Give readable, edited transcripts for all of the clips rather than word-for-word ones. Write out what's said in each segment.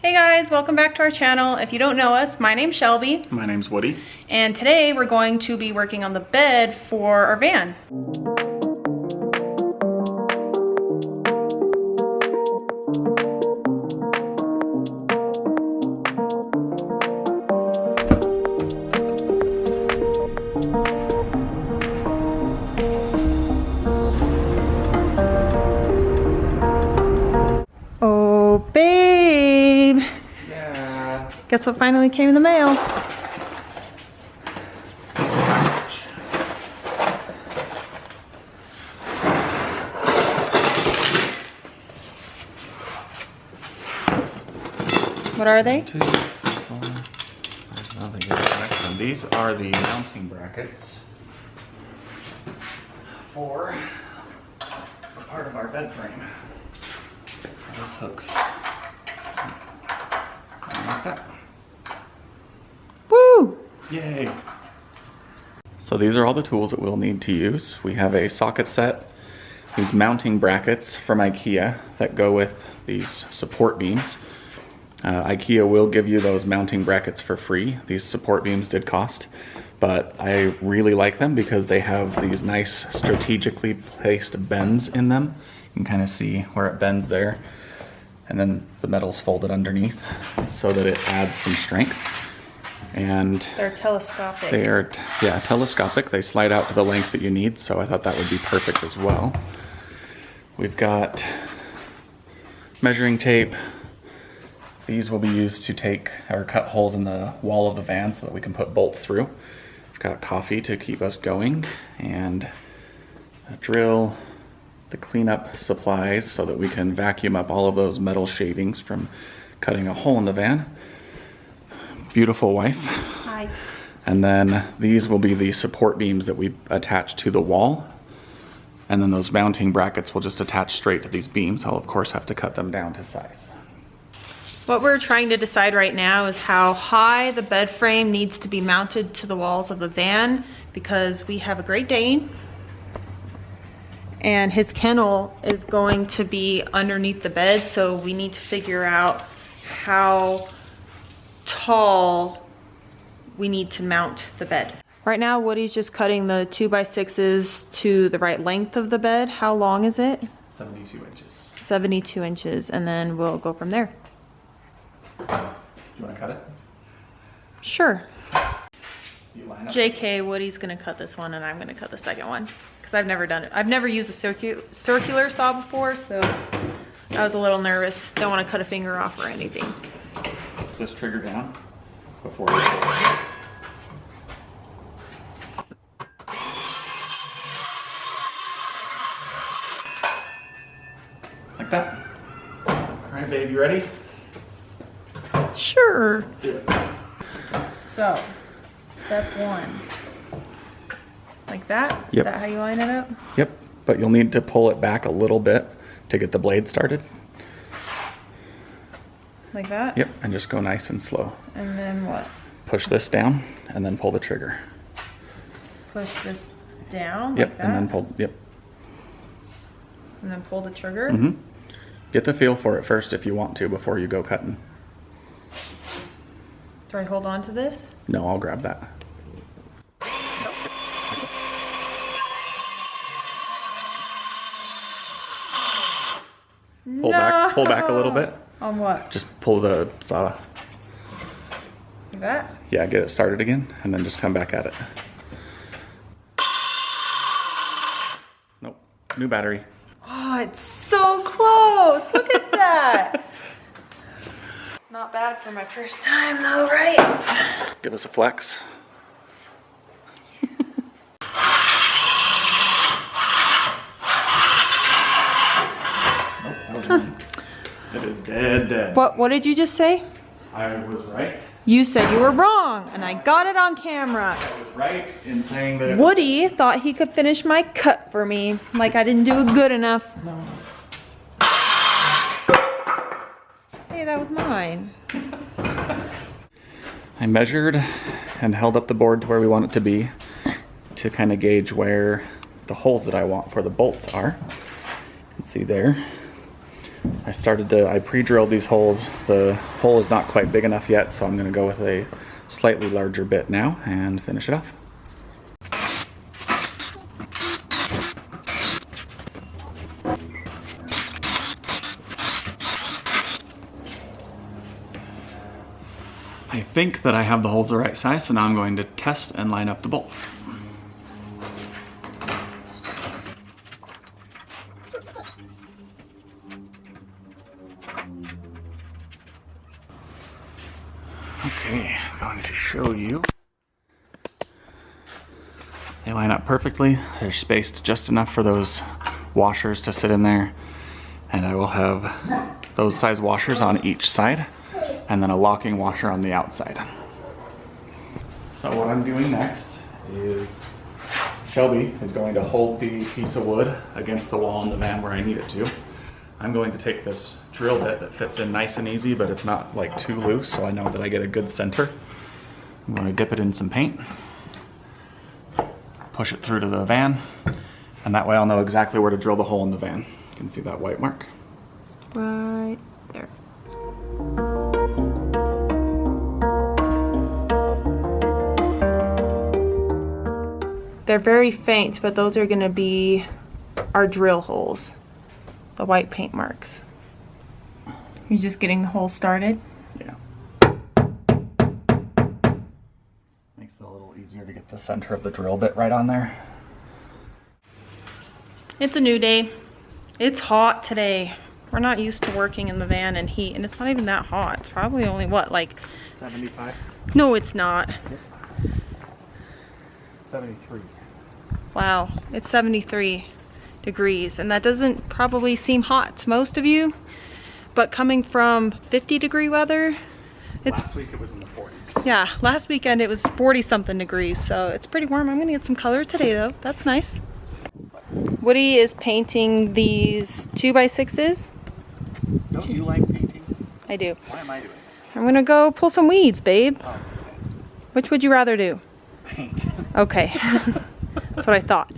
Hey guys, welcome back to our channel. If you don't know us, my name's Shelby. My name's Woody. And today we're going to be working on the bed for our van. Oh, babe. Yeah. Guess what finally came in the mail? What are they? 2, 4, 5, nothing in the connection. These are the mounting brackets for part of our bed frame. Those hooks. Like that. Woo! Yay! So these are all the tools that we'll need to use. We have a socket set, these mounting brackets from Ikea that go with these support beams. Ikea will give you those mounting brackets for free. These support beams did cost, but I really like them because they have these nice strategically placed bends in them. You can kind of see where it bends there. And then the metal's folded underneath so that it adds some strength. And They're telescopic. they are, telescopic. They slide out to the length that you need, so I thought that would be perfect as well. We've got measuring tape. These will be used to take or cut holes in the wall of the van so that we can put bolts through. We've got coffee to keep us going, and a drill, the cleanup supplies so that we can vacuum up all of those metal shavings from cutting a hole in the van. Beautiful wife. Hi. And then these will be the support beams that we attach to the wall. And then those mounting brackets will just attach straight to these beams. I'll of course have to cut them down to size. What we're trying to decide right now is how high the bed frame needs to be mounted to the walls of the van, because we have a Great Dane and his kennel is going to be underneath the bed, so we need to figure out how tall we need to mount the bed. Right now Woody's just cutting the 2x6s to the right length of the bed. How long is it? 72 inches. 72 inches, and then we'll go from there. Do you want to cut it? Sure. You line up. JK, Woody's gonna cut this one and I'm gonna cut the second one, because I've never done it. I've never used a circular saw before, so I was a little nervous. Don't want to cut a finger off or anything. Put this trigger down before you like that. All right, babe, you ready? Sure. Let's do it. So, step one. Like that? Yep. Is that how you line it up? Yep, but you'll need to pull it back a little bit to get the blade started. Like that? Yep, and just go nice and slow. And then what? Push this down and then pull the trigger. Push this down? Yep, like that? and then pull, yep. And then pull the trigger? Mm-hmm. Get the feel for it first if you want to before you go cutting. Do I hold on to this? No, I'll grab that. Pull back a little bit. On what? Just pull the saw. Like that? Yeah, get it started again, and then just come back at it. Nope, new battery. Oh, it's so close. Look at that. Not bad for my first time though, right? Give us a flex. It is dead. What did you just say? I was right. You said you were wrong, and I got it on camera. I was right in saying that. Woody thought he could finish my cut for me, like I didn't do it good enough. No. Hey, that was mine. I measured and held up the board to where we want it to be to kind of gauge where the holes that I want for the bolts are. You can see there. I pre-drilled these holes. The hole is not quite big enough yet, so I'm gonna go with a slightly larger bit now and finish it off. I think that I have the holes the right size, so now I'm going to test and line up the bolts. Okay, I'm going to show you. They line up perfectly. They're spaced just enough for those washers to sit in there. And I will have those size washers on each side, and then a locking washer on the outside. So what I'm doing next is Shelby is going to hold the piece of wood against the wall in the van where I need it to. I'm going to take this drill bit that fits in nice and easy, but it's not like too loose, so I know that I get a good center. I'm going to dip it in some paint, push it through to the van, and that way I'll know exactly where to drill the hole in the van. You can see that white mark. Right there. They're very faint, but those are going to be our drill holes, the white paint marks. You're just getting the hole started? Yeah. Makes it a little easier to get the center of the drill bit right on there. It's a new day. It's hot today. We're not used to working in the van and heat, and it's not even that hot. It's probably only, what, like... 75? No, it's not. 73. Wow, it's 73 degrees, and that doesn't probably seem hot to most of you, but coming from 50-degree weather, it's... Last week it was in the 40s. Yeah, last weekend it was 40-something degrees, so it's pretty warm. I'm gonna get some color today, though. That's nice. Woody is painting these 2x6s. Don't you like painting? I do. Why am I doing it? I'm gonna go pull some weeds, babe. Oh, okay. Which would you rather do? Paint. Okay. That's what I thought.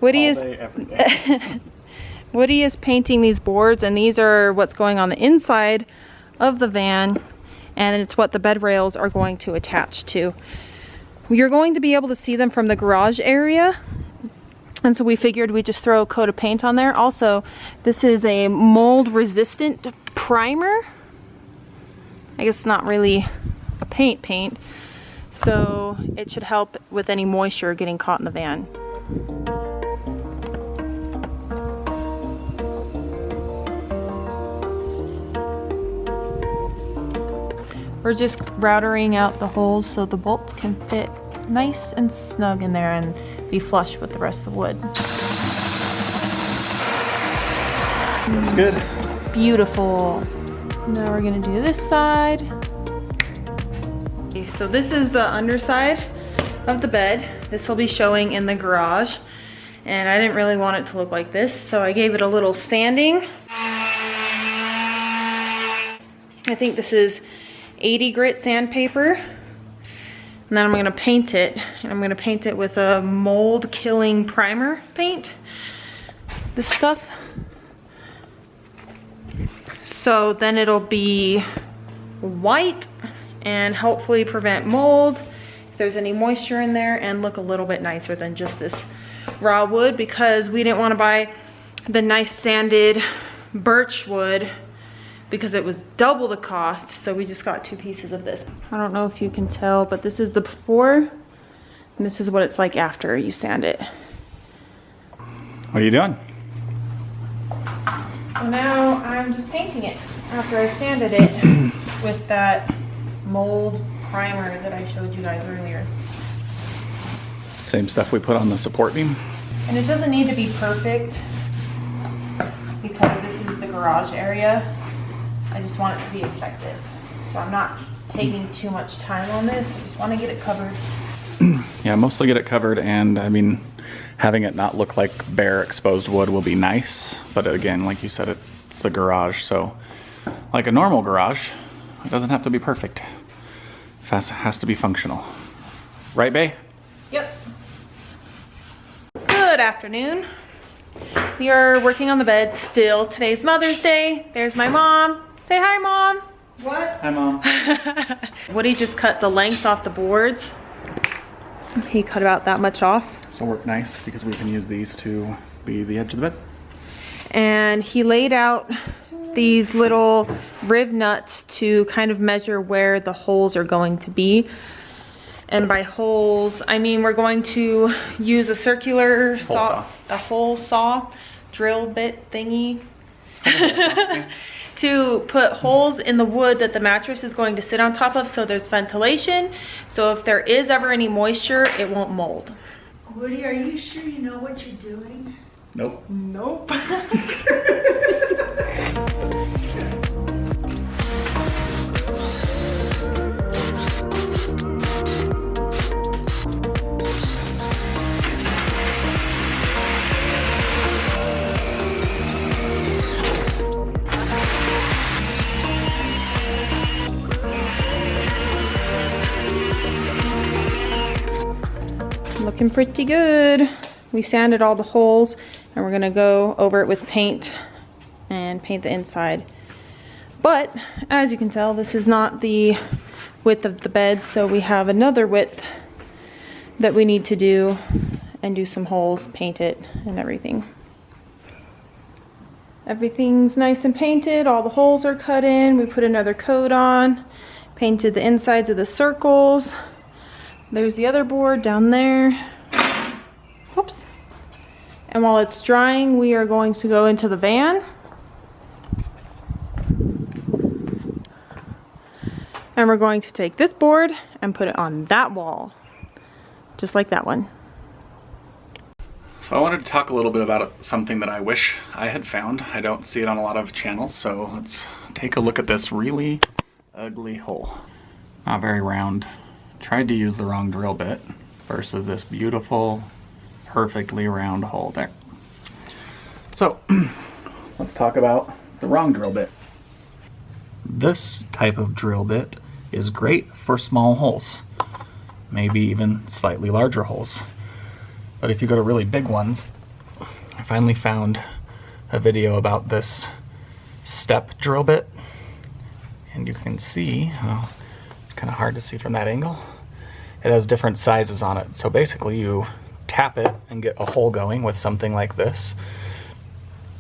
Woody All is day, every day. Woody is painting these boards, and these are what's going on the inside of the van, and it's what the bed rails are going to attach to. You're going to be able to see them from the garage area, and so we figured we'd just throw a coat of paint on there. Also, this is a mold resistant primer. I guess it's not really a paint, so it should help with any moisture getting caught in the van. We're just routering out the holes so the bolts can fit nice and snug in there and be flush with the rest of the wood. Looks good. Beautiful. Now we're gonna do this side. Okay, so this is the underside of the bed. This will be showing in the garage, and I didn't really want it to look like this, so I gave it a little sanding. I think this is 80 grit sandpaper, and then I'm gonna paint it, and I'm gonna paint it with a mold killing primer paint. This stuff. So then it'll be white and hopefully prevent mold if there's any moisture in there, and look a little bit nicer than just this raw wood, because we didn't want to buy the nice sanded birch wood because it was double the cost, so we just got 2 pieces of this. I don't know if you can tell, but this is the before, and this is what it's like after you sand it. What are you doing? So now I'm just painting it after I sanded it with that mold primer that I showed you guys earlier. Same stuff we put on the support beam. And it doesn't need to be perfect because this is the garage area. I just want it to be effective. So I'm not taking too much time on this. I just want to get it covered. Yeah, mostly get it covered, and I mean, having it not look like bare exposed wood will be nice. But again, like you said, it's the garage, so like a normal garage, it doesn't have to be perfect. It has to be functional. Right, Bae? Yep. Good afternoon. We are working on the bed still. Today's Mother's Day. There's my mom. Say hi, Mom. What? Hi, Mom. Woody just cut the length off the boards. He cut about that much off. So work nice because we can use these to be the edge of the bed. And he laid out these little rivnuts to kind of measure where the holes are going to be. And by holes, I mean we're going to use a circular saw, a hole saw, drill bit thingy, to put holes in the wood that the mattress is going to sit on top of so there's ventilation. So if there is ever any moisture, it won't mold. Woody, are you sure you know what you're doing? Nope. Nope. Looking pretty good. We sanded all the holes and we're gonna go over it with paint and paint the inside. But as you can tell, this is not the width of the bed, so we have another width that we need to do and do some holes, paint it and everything. Everything's nice and painted, all the holes are cut in, we put another coat on, painted the insides of the circles. There's the other board down there. Whoops. And while it's drying, we are going to go into the van. And we're going to take this board and put it on that wall. Just like that one. So I wanted to talk a little bit about something that I wish I had found. I don't see it on a lot of channels, so let's take a look at this really ugly hole. Not very round. Tried to use the wrong drill bit versus this beautiful, perfectly round hole there. So let's talk about the wrong drill bit. This type of drill bit is great for small holes, maybe even slightly larger holes. But if you go to really big ones, I finally found a video about this step drill bit, and you can see, well, it's kind of hard to see from that angle. It has different sizes on it. So basically you tap it and get a hole going with something like this.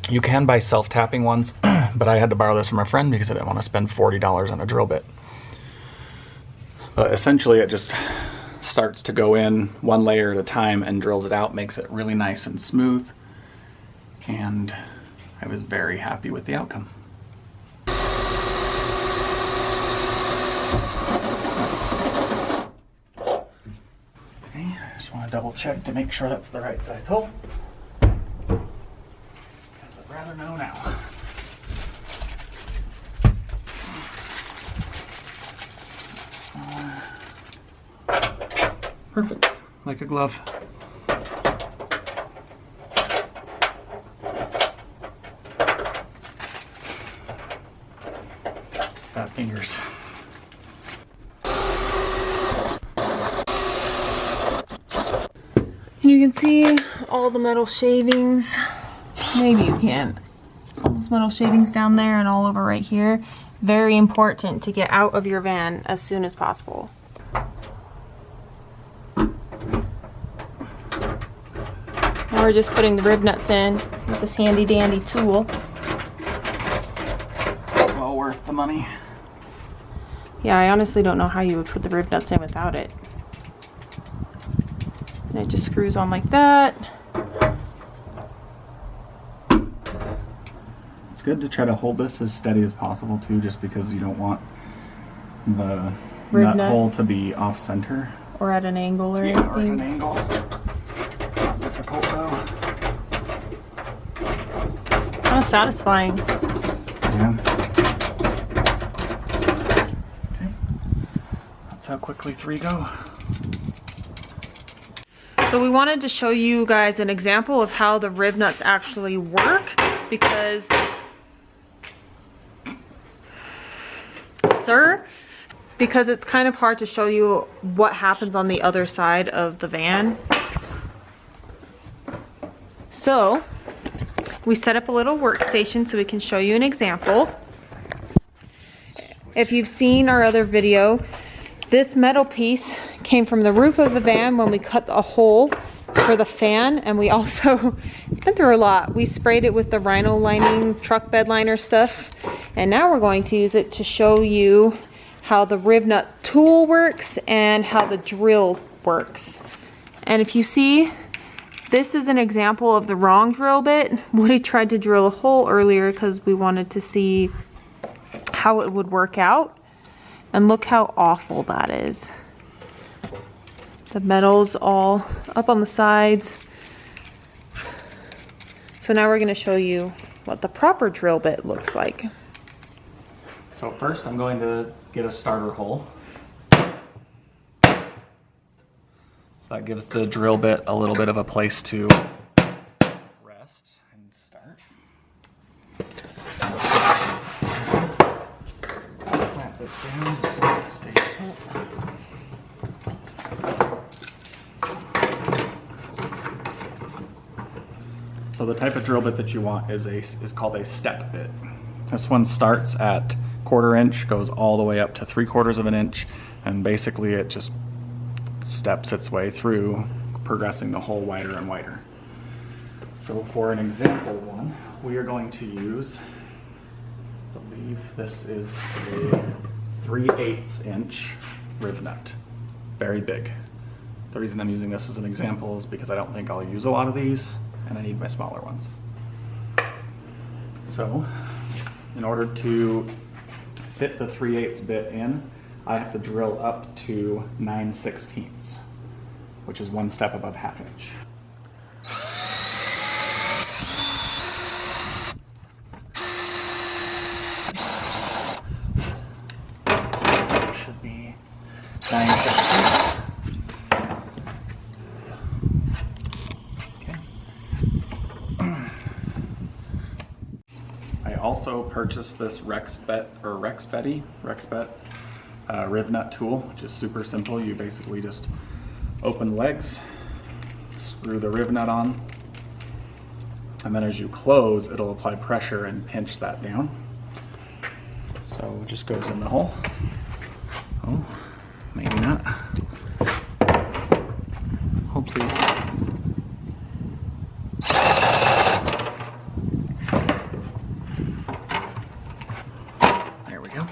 You can buy self-tapping ones, but I had to borrow this from a friend because I didn't want to spend $40 on a drill bit. But essentially it just starts to go in one layer at a time and drills it out, makes it really nice and smooth. And I was very happy with the outcome. Double check to make sure that's the right size hole, because I'd rather know now. Perfect, like a glove. Fat fingers. You can see all the metal shavings. Maybe you can't. All those metal shavings down there and all over right here. Very important to get out of your van as soon as possible. Now we're just putting the rib nuts in with this handy dandy tool. Well worth the money. Yeah, I honestly don't know how you would put the rib nuts in without it. And it just screws on like that. It's good to try to hold this as steady as possible too, just because you don't want the nut hole to be off center. Or at an angle or anything. Or at an angle. It's not difficult though. Kind of satisfying. Yeah. Okay. That's how quickly 3 go. So we wanted to show you guys an example of how the rib nuts actually work, because it's kind of hard to show you what happens on the other side of the van. So we set up a little workstation so we can show you an example. If you've seen our other video, this metal piece came from the roof of the van when we cut a hole for the fan, and we also, it's been through a lot. We sprayed it with the rhino lining, truck bed liner stuff, and now we're going to use it to show you how the rivnut tool works and how the drill works. And if you see, this is an example of the wrong drill bit. Woody tried to drill a hole earlier because we wanted to see how it would work out. And look how awful that is. The metal's all up on the sides. So now we're going to show you what the proper drill bit looks like. So first I'm going to get a starter hole. So that gives the drill bit a little bit of a place to rest and start. Clamp this down just so it stays put. So the type of drill bit that you want is called a step bit. This one starts at 1/4 inch, goes all the way up to 3/4 of an inch, and basically it just steps its way through, progressing the hole wider and wider. So for an example one, we are going to use, I believe this is a 3/8 inch rivnut. Very big. The reason I'm using this as an example is because I don't think I'll use a lot of these, and I need my smaller ones. So, in order to fit the 3/8 bit in, I have to drill up to 9/16, which is 1 step above 1/2 inch. Should be 9/16. I also purchased this rivnut tool, which is super simple. You basically just open legs, screw the rivnut on, and then as you close, it'll apply pressure and pinch that down. So it just goes in the hole. Oh, maybe not. Oh, please. There we go.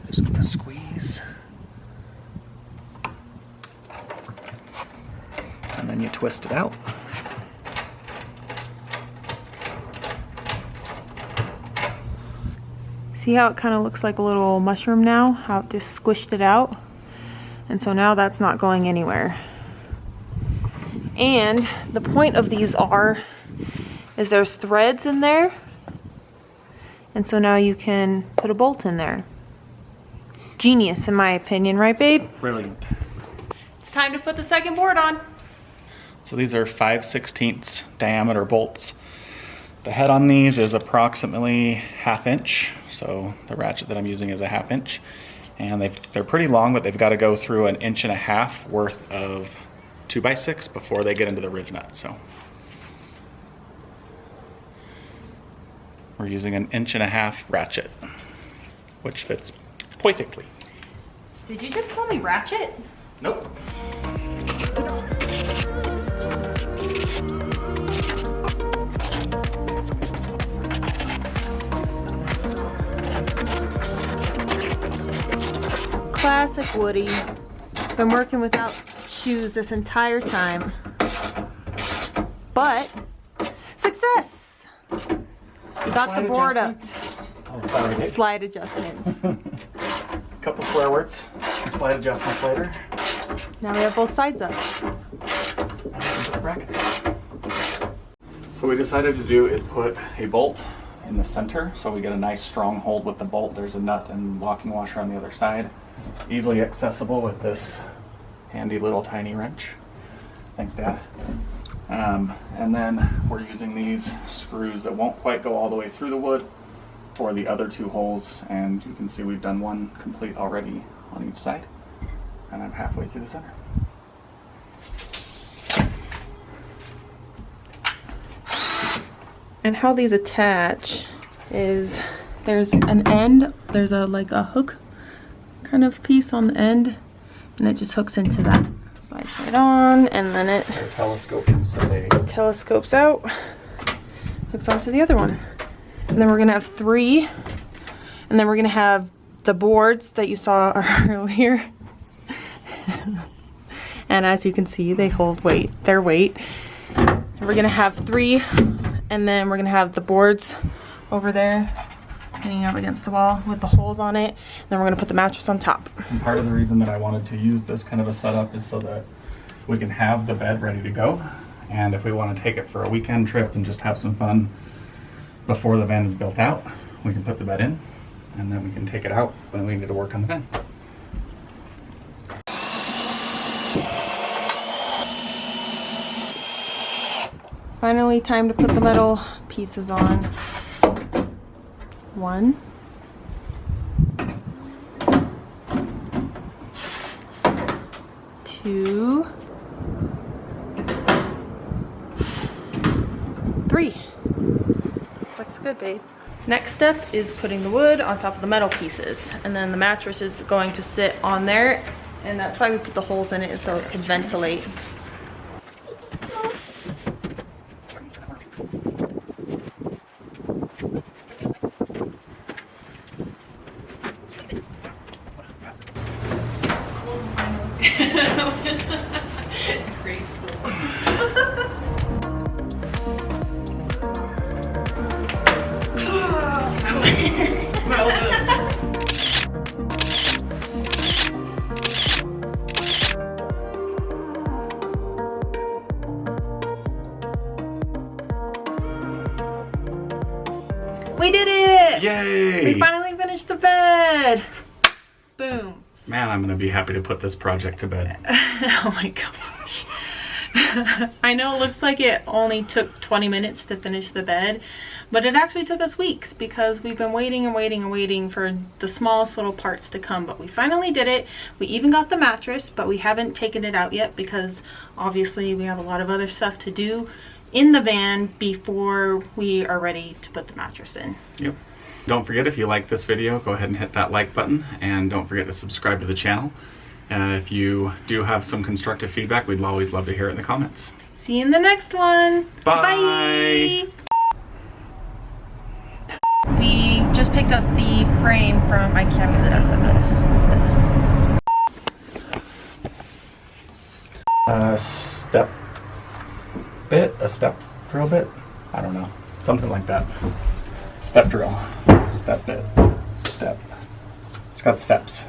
Just gonna squeeze. And then you twist it out. See how it kind of looks like a little mushroom now? How it just squished it out? And so now that's not going anywhere. And the point of these is there's threads in there. And so now you can put a bolt in there. Genius in my opinion, right babe? Brilliant. It's time to put the second board on. So these are 5/16 diameter bolts. The head on these is approximately 1/2 inch. So the ratchet that I'm using is a 1/2 inch. And they're pretty long, but they've got to go through 1.5 inches worth of 2x6 before they get into the rivnut. So we're using 1.5 inch ratchet, which fits perfectly. Did you just call me ratchet? Nope. Classic Woody. Been working without shoes this entire time. But success! We got the board up. Oh, sorry. Slide adjustments. Couple swear words. Slide adjustments later. Now we have both sides up. Put the brackets on. So what we decided to do is put a bolt in the center so we get a nice strong hold with the bolt. There's a nut and locking washer on the other side. Easily accessible with this handy little tiny wrench. Thanks, Dad. And then we're using these screws that won't quite go all the way through the wood for the other 2 holes, and you can see we've done one complete already on each side, and I'm halfway through the center. And how these attach is there's an end, there's like a hook kind of piece on the end, and it just hooks into that. Slides right on, and then it telescopes out, hooks onto the other one. And then we're gonna have 3, and then we're gonna have the boards that you saw earlier. And as you can see, they hold their weight. And we're gonna have 3, and then we're gonna have the boards over there hanging up against the wall with the holes on it. And then we're gonna put the mattress on top. And part of the reason that I wanted to use this kind of a setup is so that we can have the bed ready to go. And if we want to take it for a weekend trip and just have some fun before the van is built out, we can put the bed in, and then we can take it out when we need to work on the van. Finally, time to put the metal pieces on. 1, 2, 3. Looks good, babe. Next step is putting the wood on top of the metal pieces, and then the mattress is going to sit on there, and that's why we put the holes in it, so it can ventilate. We did it! Yay! We finally finished the bed! Boom. Man, I'm gonna be happy to put this project to bed. Oh my gosh. I know it looks like it only took 20 minutes to finish the bed, but it actually took us weeks because we've been waiting and waiting and waiting for the smallest little parts to come, but we finally did it. We even got the mattress, but we haven't taken it out yet because obviously we have a lot of other stuff to do in the van before we are ready to put the mattress in. Yep. Don't forget, if you like this video, go ahead and hit that like button, and don't forget to subscribe to the channel. If you do have some constructive feedback, we'd always love to hear it in the comments. See you in the next one. Bye. Bye. We just picked up the frame from Ikea. A step drill bit? I don't know. Something like that. Step drill. Step bit. Step. It's got steps.